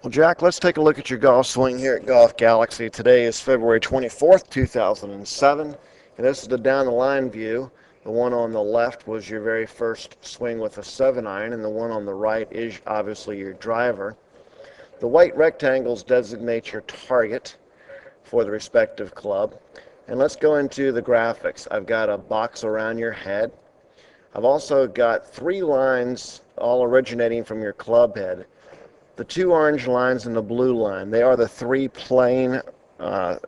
Well, Jack, let's take a look at your golf swing here at Golf Galaxy. Today is February 24th, 2007, and this is the down the line view. The one on the left was your very first swing with a 7 iron, and the one on the right is obviously your driver. The white rectangles designate your target for the respective club. And let's go into the graphics. I've got a box around your head. I've also got 3 lines all originating from your club head. The 2 orange lines and the blue line, they are the three plane lines.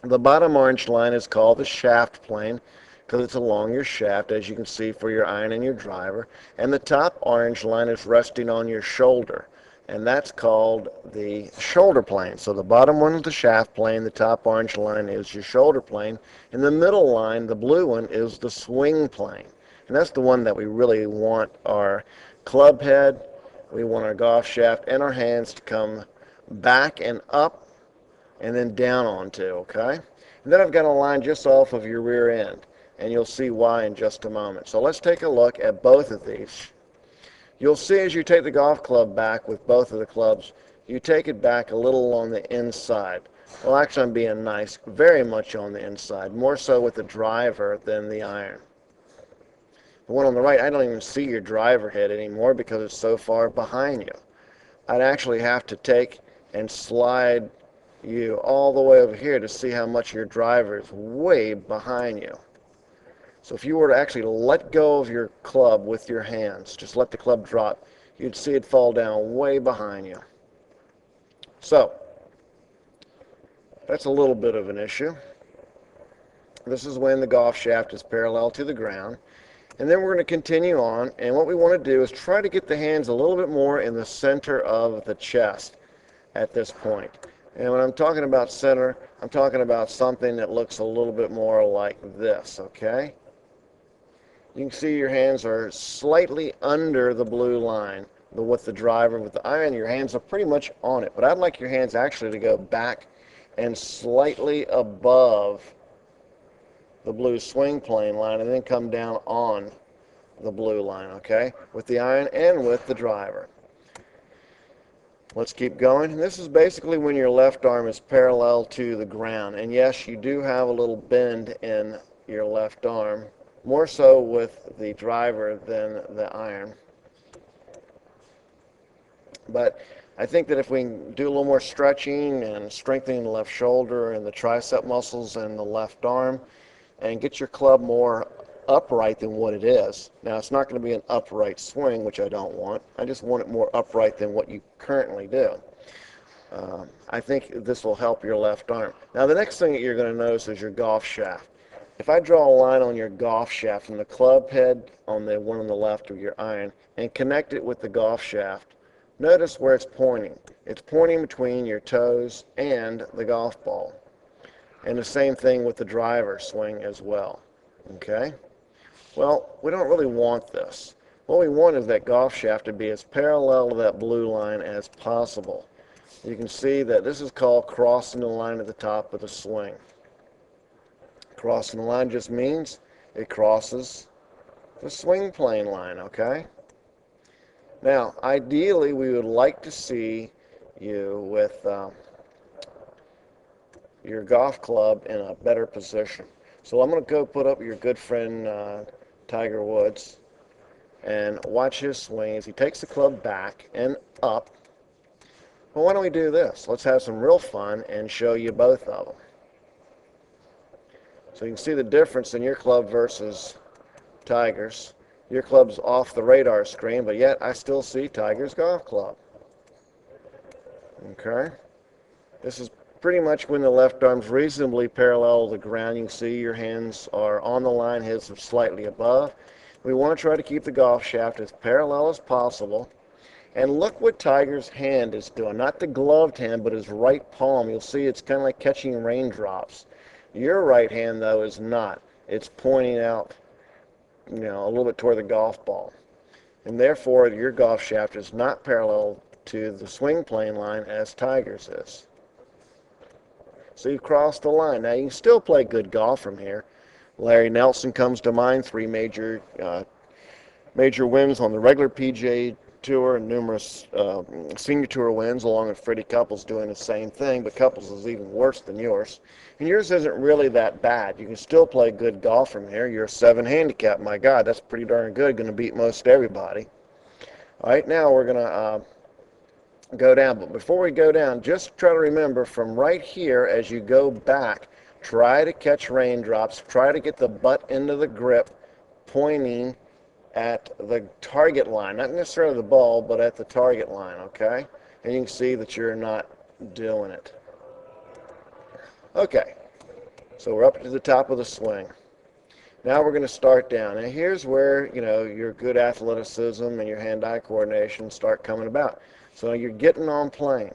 The bottom orange line is called the shaft plane because it's along your shaft, as you can see, for your iron and your driver. And the top orange line is resting on your shoulder, and that's called the shoulder plane. So the bottom one is the shaft plane, the top orange line is your shoulder plane, and the middle line, the blue one, is the swing plane. And that's the one that we really want our club head, we want our golf shaft, and our hands to come back and up and then down onto, okay? And then I've got a line just off of your rear end, and you'll see why in just a moment. So let's take a look at both of these. You'll see as you take the golf club back with both of the clubs, you take it back a little on the inside. Well, actually, I'm being nice, very much on the inside, more so with the driver than the iron. The one on the right, I don't even see your driver head anymore because it's so far behind you. I'd actually have to take and slide you all the way over here to see how much your driver is way behind you. So if you were to actually let go of your club with your hands, just let the club drop, you'd see it fall down way behind you. So that's a little bit of an issue. This is when the golf shaft is parallel to the ground. And then we're going to continue on, and what we want to do is try to get the hands a little bit more in the center of the chest at this point. And when I'm talking about center, I'm talking about something that looks a little bit more like this, okay? You can see your hands are slightly under the blue line. With the driver, with the iron, your hands are pretty much on it. But I'd like your hands actually to go back and slightly above the blue swing plane line and then come down on the blue line, okay, with the iron and with the driver. Let's keep going. This is basically when your left arm is parallel to the ground, and yes, you do have a little bend in your left arm, more so with the driver than the iron. But I think that if we can do a little more stretching and strengthening the left shoulder and the tricep muscles and the left arm, and get your club more upright than what it is. Now, it's not going to be an upright swing, which I don't want. I just want it more upright than what you currently do. I think this will help your left arm. Now, the next thing that you're going to notice is your golf shaft. If I draw a line on your golf shaft from the club head on the one on the left of your iron and connect it with the golf shaft, notice where it's pointing. It's pointing between your toes and the golf ball. And the same thing with the driver swing as well, okay? Well, we don't really want this. What we want is that golf shaft to be as parallel to that blue line as possible. You can see that this is called crossing the line at the top of the swing. Crossing the line just means it crosses the swing plane line, okay? Now, ideally, we would like to see you with your golf club in a better position. So I'm going to go put up your good friend Tiger Woods and watch his swing as he takes the club back and up. Well, why don't we do this? Let's have some real fun and show you both of them. So you can see the difference in your club versus Tiger's. Your club's off the radar screen, but yet I still see Tiger's golf club. Okay? This is pretty much when the left arm's reasonably parallel to the ground. You can see your hands are on the line, his are slightly above. We want to try to keep the golf shaft as parallel as possible. And look what Tiger's hand is doing. Not the gloved hand, but his right palm. You'll see it's kind of like catching raindrops. Your right hand, though, is not. It's pointing out, a little bit toward the golf ball. And therefore, your golf shaft is not parallel to the swing plane line as Tiger's is. So you've crossed the line. Now, you can still play good golf from here. Larry Nelson comes to mind, 3 major wins on the regular PGA tour and numerous senior tour wins, along with Freddie Couples doing the same thing, but Couples is even worse than yours. And yours isn't really that bad. You can still play good golf from here. You're a 7 handicap. My God, that's pretty darn good. Going to beat most everybody. All right, now we're going to go down. But before we go down, just try to remember from right here as you go back, try to catch raindrops. Try to get the butt into the grip pointing at the target line, not necessarily the ball, but at the target line, okay? And you can see that you're not doing it. Okay, so we're up to the top of the swing. Now we're going to start down. And here's where, your good athleticism and your hand-eye coordination start coming about. So you're getting on plane.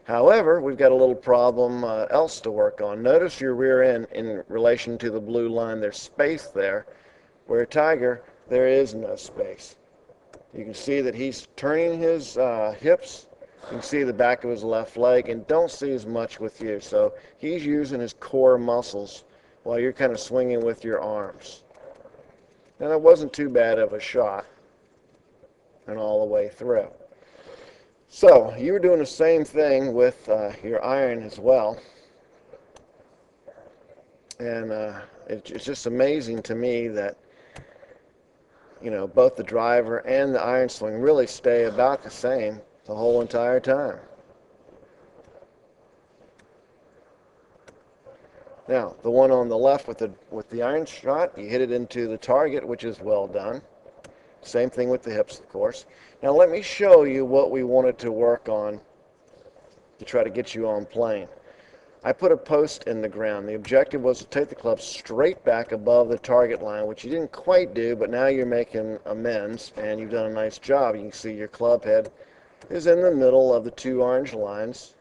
However, we've got a little problem else to work on. Notice your rear end in relation to the blue line. There's space there. Where Tiger, there is no space. You can see that he's turning his hips. You can see the back of his left leg, and don't see as much with you. So he's using his core muscles while you're kind of swinging with your arms. Now, that wasn't too bad of a shot and all the way through. So you were doing the same thing with your iron as well. And it's just amazing to me that, both the driver and the iron swing really stay about the same the whole entire time. Now, the one on the left with the iron shot, you hit it into the target, which is well done. Same thing with the hips, of course. Now let me show you what we wanted to work on to try to get you on plane. I put a post in the ground. The objective was to take the club straight back above the target line, which you didn't quite do, but now you're making amends, and you've done a nice job. You can see your club head is in the middle of the 2 orange lines.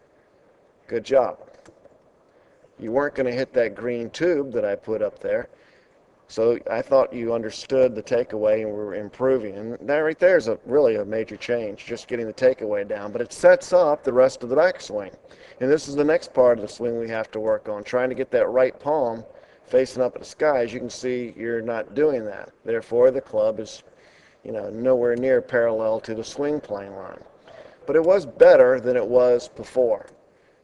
Good job. You weren't going to hit that green tube that I put up there. So I thought you understood the takeaway and were improving. And that right there is really a major change, just getting the takeaway down. But it sets up the rest of the backswing. And this is the next part of the swing we have to work on, trying to get that right palm facing up at the sky. As you can see, you're not doing that. Therefore, the club is, nowhere near parallel to the swing plane line. But it was better than it was before.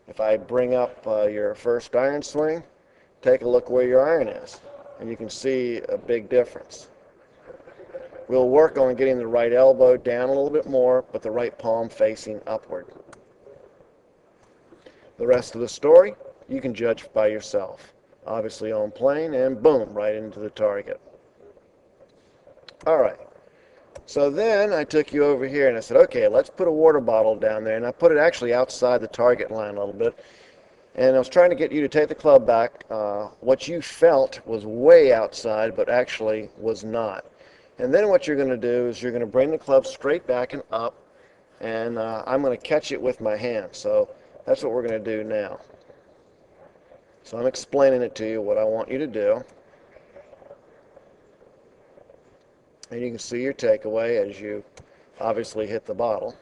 If I bring up your first iron swing, take a look where your iron is. And you can see a big difference. We'll work on getting the right elbow down a little bit more, but the right palm facing upward. The rest of the story, you can judge by yourself. Obviously on plane, and boom, right into the target. All right. So then I took you over here and I said, okay, let's put a water bottle down there. And I put it actually outside the target line a little bit. And I was trying to get you to take the club back. What you felt was way outside, but actually was not. And then what you're going to do is you're going to bring the club straight back and up, and I'm going to catch it with my hand. So that's what we're going to do now. So I'm explaining it to you, what I want you to do. And you can see your takeaway as you obviously hit the bottle.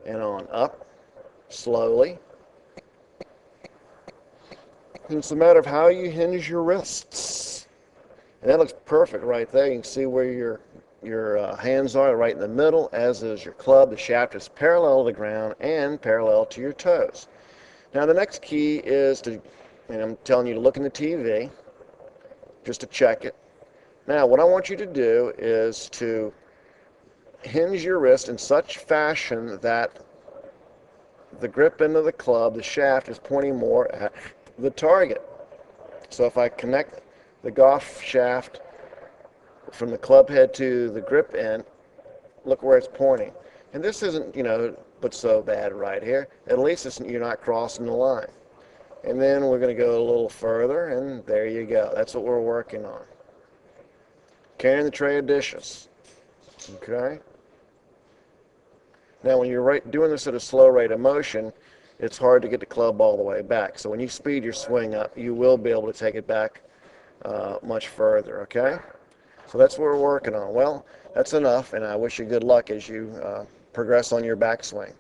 And on up, slowly. And it's a matter of how you hinge your wrists. And that looks perfect right there. You can see where your hands are right in the middle, as is your club. The shaft is parallel to the ground and parallel to your toes. Now the next key is to, and I'm telling you to look in the TV, just to check it. Now what I want you to do is to hinge your wrist in such fashion that the grip end of the club, the shaft, is pointing more at the target. So if I connect the golf shaft from the club head to the grip end, look where it's pointing. And this isn't, but so bad right here. At least you're not crossing the line. And then we're going to go a little further, and there you go. That's what we're working on. Carrying the tray of dishes. Okay? Now, when you're doing this at a slow rate of motion, it's hard to get the club all the way back. So when you speed your swing up, you will be able to take it back much further, okay? So that's what we're working on. Well, that's enough, and I wish you good luck as you progress on your backswing.